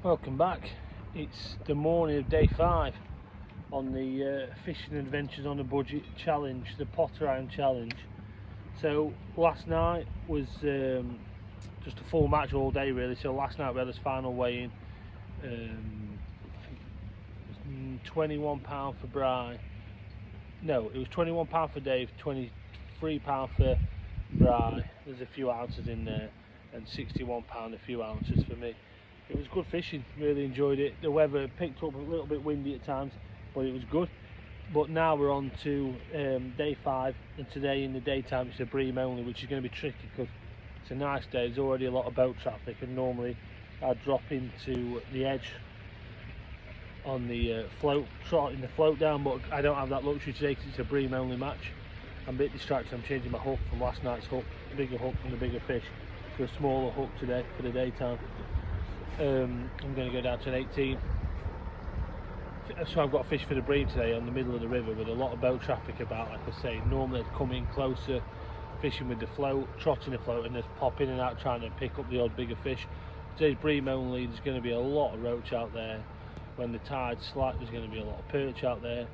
Welcome back. It's the morning of day 5 on the Fishing Adventures on a Budget challenge, the Potter Iron challenge. So last night was just a full match all day really. So last night we had this final weigh-in. £21 for Bri. No, it was £21 for Dave, £23 for Bri. There's a few ounces in there, and £61 a few ounces for me. It was good fishing, really enjoyed it. The weather picked up a little bit windy at times, but it was good. But now we're on to day 5, and today in the daytime it's a Bream only, which is going to be tricky because it's a nice day. There's already a lot of boat traffic, and normally I'd drop into the edge on the float, trotting the float down, but I don't have that luxury today because it's a Bream only match. I'm a bit distracted. I'm changing my hook from last night's hook, a bigger hook from the bigger fish, to a smaller hook today for the daytime. I'm going to go down to an 18. So I've got a fish for the Bream today on the middle of the river with a lot of boat traffic about. Like I say, normally I'd come in closer, fishing with the float, trotting the float, and just pop in and out trying to pick up the odd bigger fish. Today's Bream only. There's going to be a lot of roach out there. When the tide's slack, there's going to be a lot of perch out there.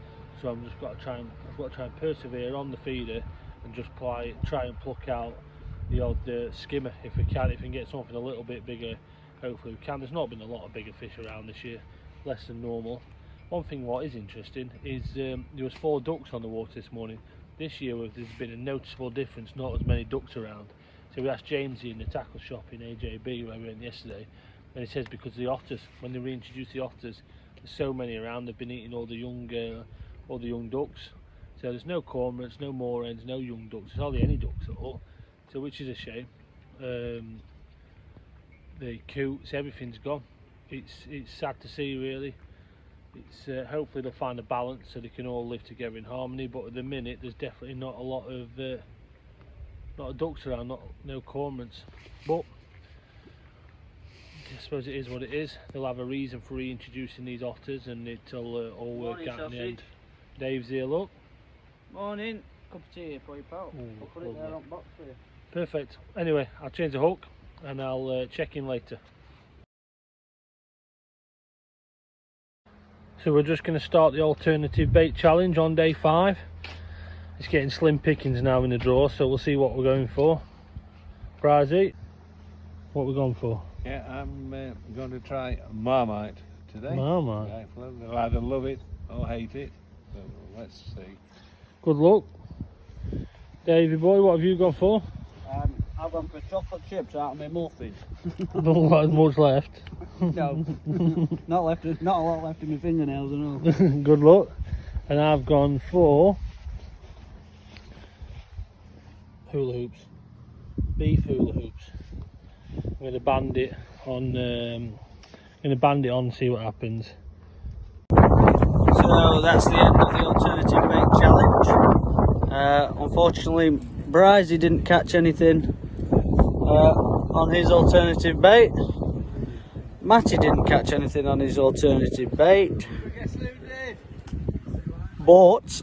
So I've got to try and persevere on the feeder and just try and pluck out the odd skimmer if we can. If we can get something a little bit bigger, hopefully we can. There's not been a lot of bigger fish around this year, less than normal. One thing what is interesting is there was 4 ducks on the water this morning. This year there's been a noticeable difference, not as many ducks around. So we asked Jamesy in the tackle shop in AJB where we went yesterday, and he says because the otters, when they reintroduced the otters, there's so many around, they've been eating all the young ducks. So there's no cormorants, no moor hens, no young ducks. There's hardly any ducks at all. So which is a shame. The coots, everything's gone. It's sad to see really. It's hopefully they'll find a balance so they can all live together in harmony. But at the minute, there's definitely not a lot of ducks around, no cormorants. But I suppose it is what it is. They'll have a reason for reintroducing these otters, and it'll all work out in the end. Dave's here, look. Morning. Cup of tea here for you, pal. I'll put it there on box for you. Perfect. Anyway, I'll change the hook and I'll check in later. So we're just going to start the alternative bait challenge on day 5. It's getting slim pickings now in the draw, so we'll see what we're going for. Brizzy, what we're going for? Yeah, I'm going to try Marmite today. Marmite. I'll either love it or hate it. So let's see. Good luck. Davey boy, what have you gone for? I've gone for chocolate chips out of my muffin. Don't like much left. No, not a lot left in my fingernails and all. Good luck. And I've gone for hula hoops, beef hula hoops. I'm going to band it on. And see what happens. So that's the end of the alternative bait challenge. Unfortunately, Brizzy didn't catch anything on his alternative bait. Matty didn't catch anything on his alternative bait. But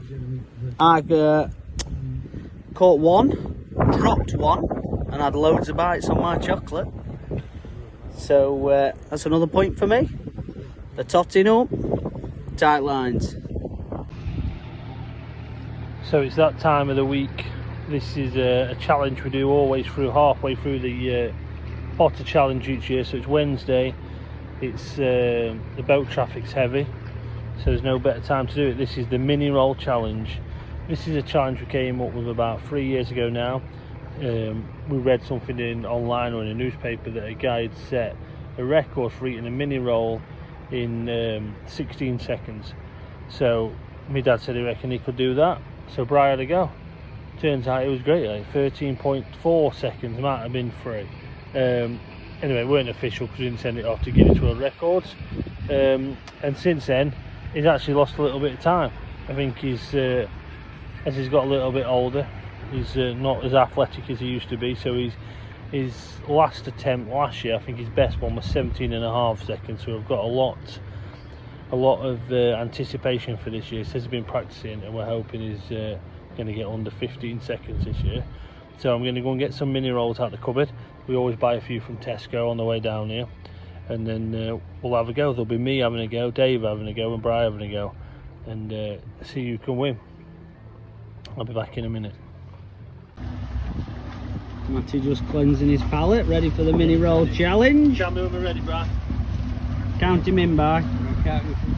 I caught one, dropped one, and had loads of bites on my chocolate. So that's another point for me. The totting up, tight lines. So it's that time of the week. This is a challenge we do always halfway through the Potter challenge each year. So it's Wednesday. It's the boat traffic's heavy, so there's no better time to do it. This is the mini roll challenge. This is a challenge we came up with about 3 years ago now. We read something online or in a newspaper that a guy had set a record for eating a mini roll in 16 seconds. So my dad said he reckoned he could do that. So Brian had a go. Turns out it was great. Like 13.4 seconds, might have been 3. Anyway, it weren't official because we didn't send it off to Guinness World Records. And since then, he's actually lost a little bit of time. I think as he's got a little bit older, he's not as athletic as he used to be. So his last attempt last year, I think his best one was 17.5 seconds. So we've got a lot of anticipation for this year. He says he's been practicing, and we're hoping he's going to get under 15 seconds this year. So I'm going to go and get some mini rolls out the cupboard. We always buy a few from Tesco on the way down here. and then we'll have a go. There'll be me having a go, Dave having a go, and Brian having a go, and see who can win. I'll be back in a minute. Matty just cleansing his palate, ready for the mini roll challenge. Tell me when we're ready, Brian. Count him in, by. I'm counting from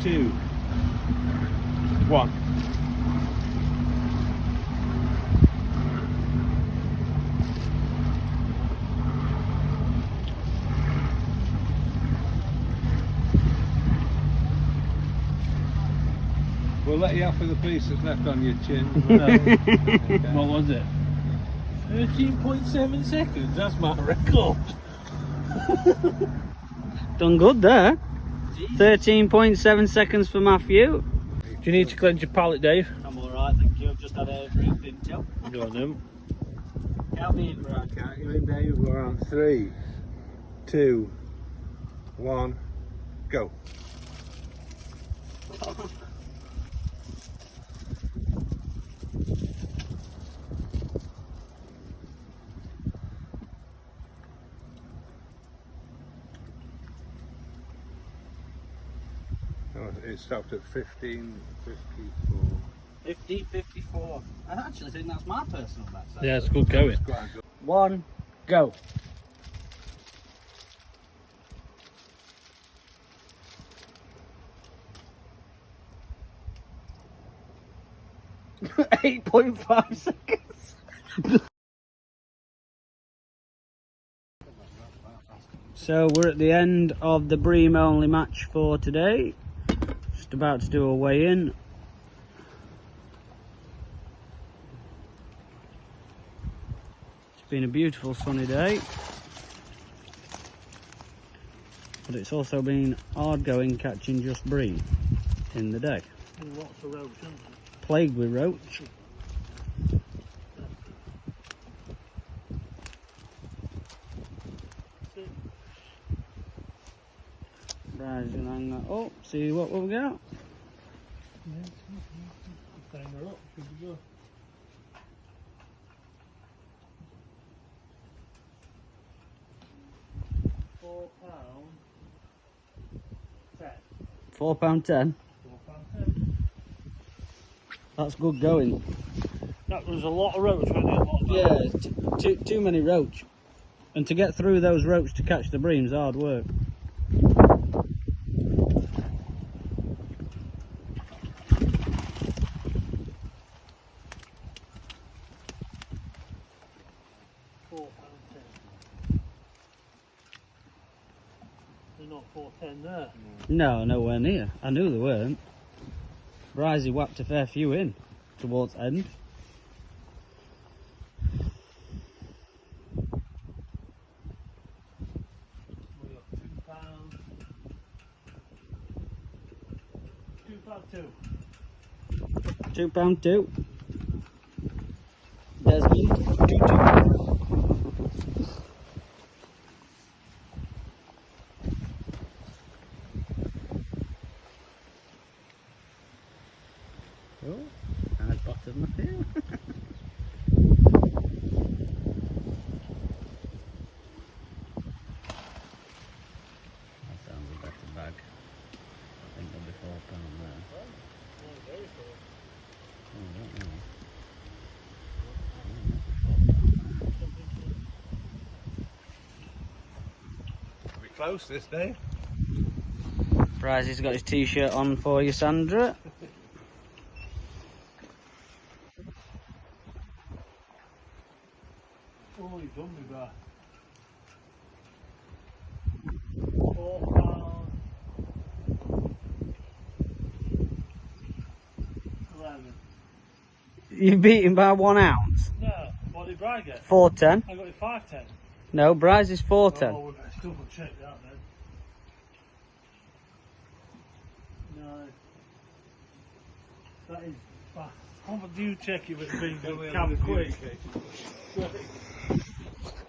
3, 2, 1. We'll let you off with the piece that's left on your chin. What was it? 13.7 seconds. That's my record. Done good there. 13.7 seconds for Matthew. Do you need to cleanse your palate, Dave? I'm alright, thank you. I've just had a drink, didn't you? Go on then. Count me in, Brian. Count you in, Dave. We're on 3, 2, 1, go. It stopped at 15:54. 15:54. I actually think that's my personal best. Yeah, it's good going. Quite good. 1, go. .5 seconds. So we're at the end of the Bream only match for today. Just about to do a weigh-in. It's been a beautiful sunny day, but it's also been hard going catching just Bream in the day. And lots of roach, isn't it? Plagued with roach. Right, gonna hang that up, see what we've got. Hang her up, should we go? £4.10. £4.10. That's good going. That was a lot of roach, wasn't it? A lot of Yeah, too many roach. And to get through those roach to catch the bream's hard work. £4.10. They're not 4.10 there. No, nowhere near. I knew they weren't. Brizzy whacked a fair few in towards end. We got £2. £2.2. Desmond, 2.2. Oh, hard bottom up here. That sounds a better bag. I think there'll be £4 there. Oh, I don't know. Are we close this day? Brizzy's got his t-shirt on for you, Sandra. Oh, you've done me back. £4.11. You beat him by 1 ounce. No, what did Brian get? 4.10. I got it 5.10. No, Brizzy's 4.10. Oh, we better double check that then. No. That is fast. How do you check it with being camp quick?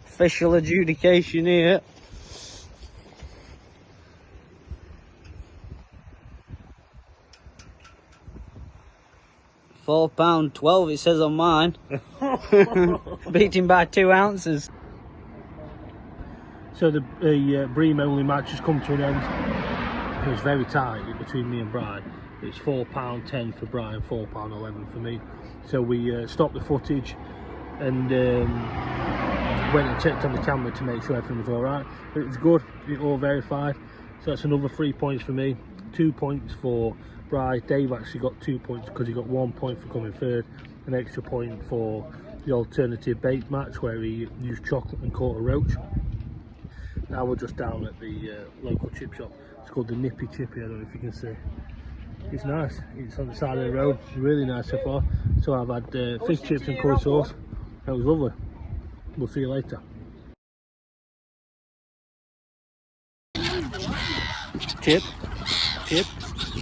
Official adjudication here. £4.12 it says on mine. Beat him by 2 ounces. So the Bream only match has come to an end. It was very tight between me and Brian. It's £4.10 for Brian, £4.11 for me. So we stopped the footage and went and checked on the camera to make sure everything was all right. But it was good. It all verified. So that's another 3 points for me. 2 points for Brian. Dave actually got 2 points because he got 1 point for coming third. An extra point for the alternative bait match where he used chocolate and caught a roach. Now we're just down at the local chip shop. It's called the Nippy Chippy. I don't know if you can see. It's nice. It's on the side of the road. Really nice so far. So I've had fish chips and curry sauce. That was lovely. We'll see you later. Chip, chip,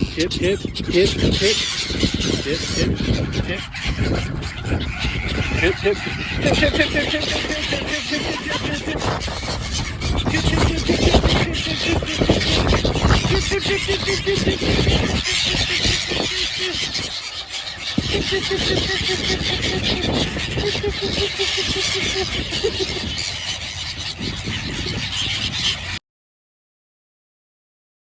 chip, chip, chip, chip, chip, chip, chip, chip, chip, chip, chip, chip,